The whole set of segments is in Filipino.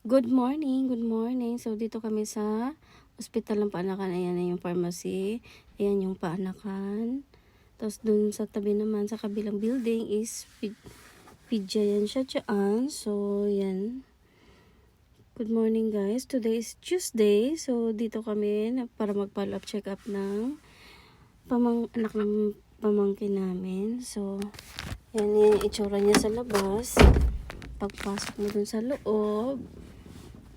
Good morning, good morning. So, dito kami sa Ospital ng Paanakan. Ayan na yung pharmacy. Ayan yung paanakan. Tapos, dun sa tabi naman, sa kabilang building is Pidya yan siya dyan. So, yan. Good morning guys. Today is Tuesday. So, dito kami para mag-follow up check up ng anak ng pamangkin namin. So, yan yung itsura niya sa labas. Pagpasok mo dun sa loob,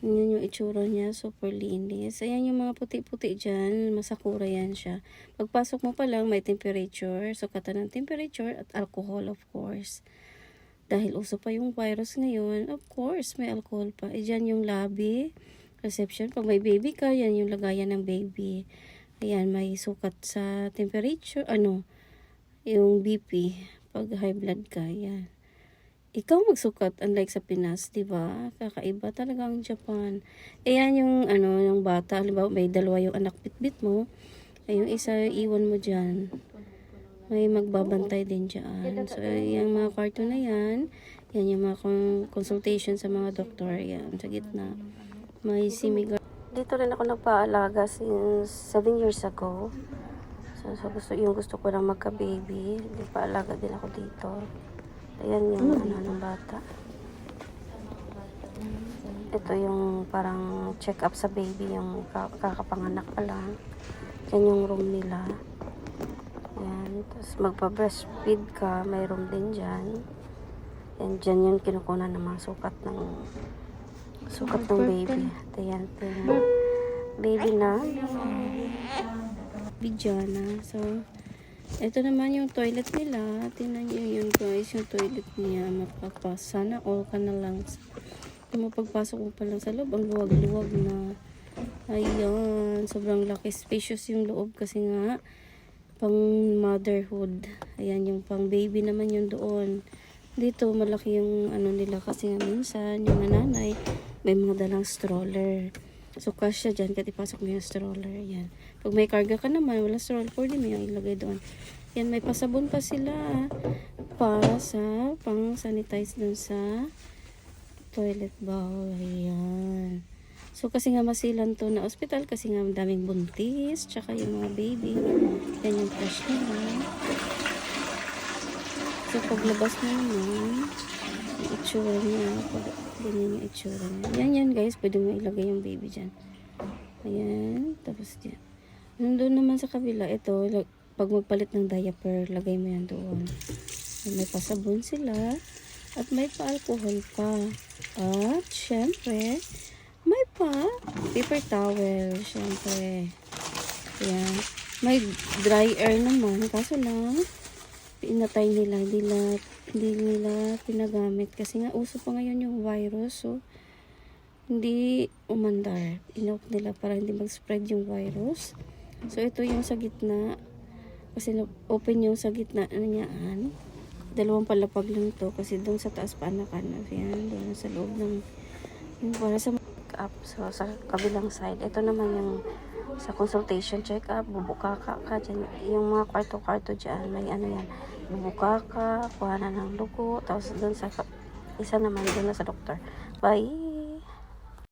yan yung itsura niya, super linis. Ayan yung mga puti-puti dyan, masakura yan siya. Pagpasok mo pa lang, may temperature, sukatan ng temperature at alcohol of course. Dahil uso pa yung virus ngayon, of course, may alcohol pa. E dyan yung lobby, reception. Pag may baby ka, yan yung lagayan ng baby. Ayan, may sukat sa temperature, yung BP. Pag high blood ka, yan. Ikaw magsukat, unlike sa Pinas, di ba? Kakaiba talaga ang Japan. Ayan yung bata, halimbawa may dalawa yung anak bitbit mo, ay yung isa iwan mo dyan. May magbabantay din dyan. So, yung mga kwarto na yan yung mga consultation sa mga doktor, yan, sa gitna. May simigar. Dito rin ako nagpaalaga since 7 years ago. So gusto ko lang magka-baby. Nagpaalaga din ako dito. Ayan yung ng bata. Ito yung parang check up sa baby, yung kakapanganak pa lang. Yan yung room nila. Ayan. Tapos magpa-breastfeed ka, may room din dyan. Yan, dyan yung kinukunan ng mga sukat ng baby. Ayan, baby na. Bijana. So, ito naman yung toilet nila. Tingnan nyo yun guys, yung toilet niya. Mapapas. Sana all ka na lang. Kung mapagpasok mo pa lang sa loob, ang luwag-luwag na. Ayan. Sobrang laki. Spacious yung loob kasi nga pang motherhood. Ayan, yung pang baby naman yung doon. Dito, malaki yung nila kasi nga minsan, yung nanay, may mga dalang stroller. So, kasya dyan, kahit ipasok mo yung stroller. Yan. Pag may karga ka naman, wala stroller, pwede mo yung ilagay doon. Yan, may pasabon pa sila para sa pang-sanitize dun sa toilet bowl. Ayan. So, kasi nga masilan to na ospital, kasi nga daming buntis, tsaka yung mga baby. Yan yung flash nila. So, paglabas mo naman, yung itsura niya, ganyan yung itsura niya. Yan guys, pwede mo ilagay yung baby dyan. Ayan, tapos dyan. Nandun naman sa kabila, ito, pag magpalit ng diaper, lagay mo yan doon. May pasabon sila, at may pa-alcohol pa. At, syempre, may paper towel, syempre. Ayan. May dry air naman, kaso lang, pinatay nila, hindi nila pinagamit kasi nga uso pa ngayon yung virus, so hindi umandar. Inoff nila para hindi mag-spread yung virus. So ito yung sa gitna, kasi open yung sa gitna niyaan. Dalawang palapag lang to kasi doon sa taas paanakan. Ayan, doon sa loob ng yung para sa up. So sa kabilang side, ito naman yung sa consultation check-up, bubuka ka dyan. Yung mga kwarto-kwarto dyan, may yan. Bubuka ka, kuha na ng dugo, tapos doon sa isa naman, doon na sa doktor. Bye!